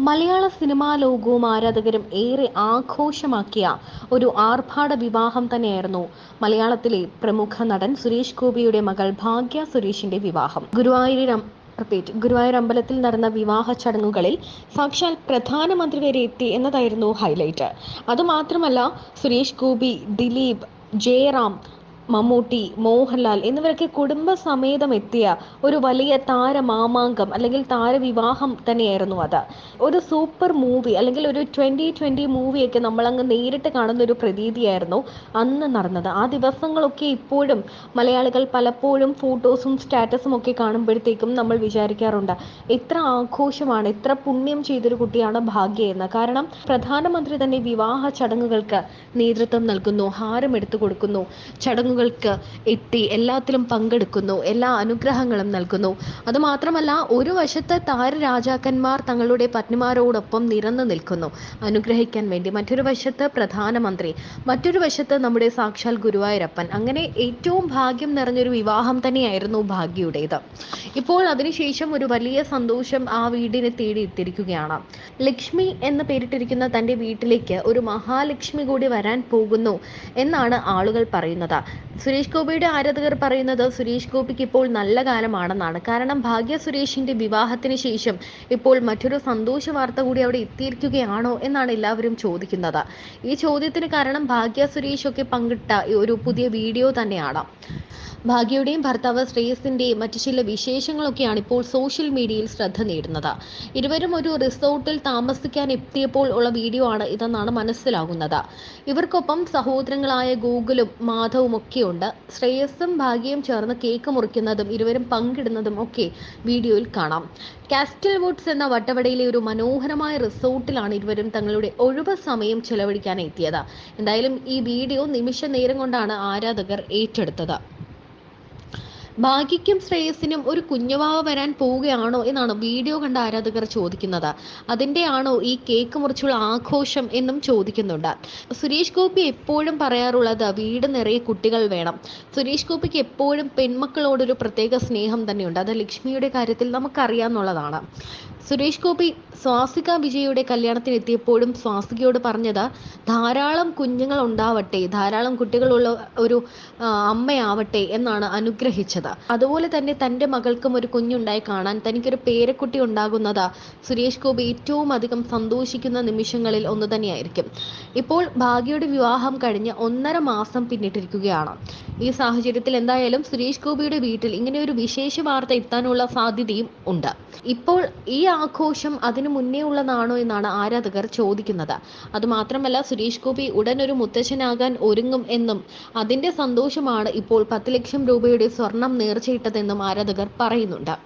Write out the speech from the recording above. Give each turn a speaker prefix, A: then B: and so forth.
A: മലയാള cinema ലോകവും ആരാധകരും ഏറെ ആഘോഷമാക്കിയ ഒരു ആർഭാട വിവാഹം തന്നെയായിരുന്നു മലയാളത്തിലെ പ്രമുഖ നടൻ സുരേഷ് ഗോപിയുടെ മകൾ ഭാഗ്യ സുരേഷിന്റെ വിവാഹം. ഗുരുവായൂർ അമ്പലത്തിൽ നടന്ന വിവാഹ ചടങ്ങുകളിൽ സാക്ഷാൽ പ്രധാനമന്ത്രി വരെ എത്തി എന്നതായിരുന്നു ഹൈലൈറ്റ്. അതുമാത്രമല്ല, സുരേഷ് ഗോപി, ദിലീപ്, ജയറാം, മമ്മൂട്ടി, മോഹൻലാൽ എന്നിവരൊക്കെ കുടുംബസമേതം എത്തിയ ഒരു വലിയ താരമാമാങ്കം അല്ലെങ്കിൽ താരവിവാഹം തന്നെയായിരുന്നു അത്. ഒരു സൂപ്പർ മൂവി അല്ലെങ്കിൽ ഒരു 2020 മൂവിയൊക്കെ നമ്മളങ്ങ് നേരിട്ട് കാണുന്ന ഒരു പ്രതീതിയായിരുന്നു അന്ന് നടന്നത്. ആ ദിവസങ്ങളൊക്കെ ഇപ്പോഴും മലയാളികൾ പലപ്പോഴും ഫോട്ടോസും സ്റ്റാറ്റസും ഒക്കെ കാണുമ്പോഴത്തേക്കും നമ്മൾ വിചാരിക്കാറുണ്ട്, എത്ര ആഘോഷമാണ്, എത്ര പുണ്യം ചെയ്തൊരു കുട്ടിയാണ് ഭാഗ്യ എന്ന്. കാരണം പ്രധാനമന്ത്രി തന്നെ വിവാഹ ചടങ്ങുകൾക്ക് നേതൃത്വം നൽകുന്നു, ഹാരം എടുത്തു കൊടുക്കുന്നു, ചടങ്ങുകൾക്ക് എത്തി എല്ലാത്തിലും പങ്കെടുക്കുന്നു, എല്ലാ അനുഗ്രഹങ്ങളും നൽകുന്നു. അതുമാത്രമല്ല, ഒരു വശത്ത് താരരാജാക്കന്മാർ തങ്ങളുടെ പത്നിമാരോടൊപ്പം നിരന്നു നിൽക്കുന്നു അനുഗ്രഹിക്കാൻ വേണ്ടി, മറ്റൊരു വശത്ത് പ്രധാനമന്ത്രി, മറ്റൊരു വശത്ത് നമ്മുടെ സാക്ഷാൽ ഗുരുവായൂരപ്പൻ. അങ്ങനെ ഏറ്റവും ഭാഗ്യം നിറഞ്ഞൊരു വിവാഹം തന്നെയായിരുന്നു ഭാഗ്യയുടേത്. ഇപ്പോൾ അതിനുശേഷം ഒരു വലിയ സന്തോഷം ആ വീടിനെ തേടി എത്തിയിരിക്കുകയാണ്. ലക്ഷ്മി എന്ന് പേരിട്ടിരിക്കുന്ന തൻ്റെ വീട്ടിലേക്ക് ഒരു മഹാലക്ഷ്മി കൂടി വരാൻ പോകുന്നു എന്നാണ് ആളുകൾ പറയുന്നത്. സുരേഷ് ഗോപിയുടെ ആരാധകർ പറയുന്നത് സുരേഷ് ഗോപിക്ക് ഇപ്പോൾ നല്ല കാലമാണെന്നാണ്. കാരണം ഭാഗ്യ സുരേഷിന്റെ വിവാഹത്തിന് ശേഷം ഇപ്പോൾ മറ്റൊരു സന്തോഷ വാർത്ത കൂടി അവിടെ എത്തിയിരിക്കുകയാണോ എന്നാണ് എല്ലാവരും ചോദിക്കുന്നത്. ഈ ചോദ്യത്തിന് കാരണം ഭാഗ്യ സുരേഷ് ഒക്കെ പങ്കിട്ട ഒരു പുതിയ വീഡിയോ തന്നെയാണ്. ഭാഗ്യയുടെയും ഭർത്താവ് ശ്രേയസിന്റെയും മറ്റു ചില വിശേഷങ്ങളൊക്കെയാണ് ഇപ്പോൾ സോഷ്യൽ മീഡിയയിൽ ശ്രദ്ധ നേടുന്നത്. ഇരുവരും ഒരു റിസോർട്ടിൽ താമസിക്കാൻ എത്തിയപ്പോൾ ഉള്ള വീഡിയോ ആണ് ഇതെന്നാണ് മനസ്സിലാകുന്നത്. ഇവർക്കൊപ്പം സഹോദരങ്ങളായ ഗൂഗിളും മാധവും ഒക്കെയുണ്ട്. ശ്രേയസും ഭാഗ്യയും ചേർന്ന് കേക്ക് മുറിക്കുന്നതും ഇരുവരും പങ്കിടുന്നതും ഒക്കെ വീഡിയോയിൽ കാണാം. കാസ്റ്റൽ വുഡ്സ് എന്ന വട്ടവടയിലെ ഒരു മനോഹരമായ റിസോർട്ടിലാണ് ഇരുവരും തങ്ങളുടെ ഒഴിവ് സമയം ചെലവഴിക്കാൻ എത്തിയത്. എന്തായാലും ഈ വീഡിയോ നിമിഷ നേരം കൊണ്ടാണ് ആരാധകർ ഏറ്റെടുത്തത്. ഭാഗ്യയ്ക്കും ശ്രേയസിനും ഒരു കുഞ്ഞുവാവ വരാൻ പോവുകയാണോ എന്നാണ് വീഡിയോ കണ്ട ആരാധകർ ചോദിക്കുന്നത്. അതിൻ്റെ ആണോ ഈ കേക്ക് മുറിച്ചുള്ള ആഘോഷം എന്നും ചോദിക്കുന്നുണ്ട്. സുരേഷ് ഗോപി എപ്പോഴും പറയാറുള്ളത് വീട് നിറയെ കുട്ടികൾ വേണം. സുരേഷ് ഗോപിക്ക് എപ്പോഴും പെൺമക്കളോടൊരു പ്രത്യേക സ്നേഹം തന്നെയുണ്ട്. അത് ലക്ഷ്മിയുടെ കാര്യത്തിൽ നമുക്കറിയാവുന്നതാണ്. സുരേഷ് ഗോപി സ്വാസിക വിജയയുടെ കല്യാണത്തിന് എത്തിയപ്പോഴും സ്വാസികയോട് പറഞ്ഞത് ധാരാളം കുഞ്ഞുങ്ങൾ ഉണ്ടാവട്ടെ, ധാരാളം കുട്ടികളുള്ള ഒരു അമ്മയാവട്ടെ എന്നാണ് അനുഗ്രഹിച്ചത്. അതുപോലെ തന്നെ തൻ്റെ മകൾക്കും ഒരു കുഞ്ഞുണ്ടായി കാണാൻ, തനിക്കൊരു പേരക്കുട്ടി ഉണ്ടാകുന്നത് സുരേഷ് ഗോപി ഏറ്റവും അധികം സന്തോഷിക്കുന്ന നിമിഷങ്ങളിൽ ഒന്ന് തന്നെയായിരിക്കും. ഇപ്പോൾ ഭാഗ്യയുടെ വിവാഹം കഴിഞ്ഞ് 1.5 മാസം പിന്നിട്ടിരിക്കുകയാണ്. ഈ സാഹചര്യത്തിൽ എന്തായാലും സുരേഷ് ഗോപിയുടെ വീട്ടിൽ ഇങ്ങനെ ഒരു വിശേഷ വാർത്ത എത്താനുള്ള സാധ്യതയും ഉണ്ട്. ഇപ്പോൾ ഈ ആഘോഷം അതിനു മുന്നേ ഉള്ളതാണോ എന്നാണ് ആരാധകർ ചോദിക്കുന്നത്. അതുമാത്രമല്ല, സുരേഷ് ഗോപി ഉടൻ ഒരു മുത്തശ്ശനാകാൻ ഒരുങ്ങും എന്നും അതിന്റെ സന്തോഷമാണ് ഇപ്പോൾ 10 ലക്ഷം രൂപയുടെ സ്വർണം നേർച്ചയിട്ടതെന്നും ആരാധകർ പറയുന്നുണ്ട്.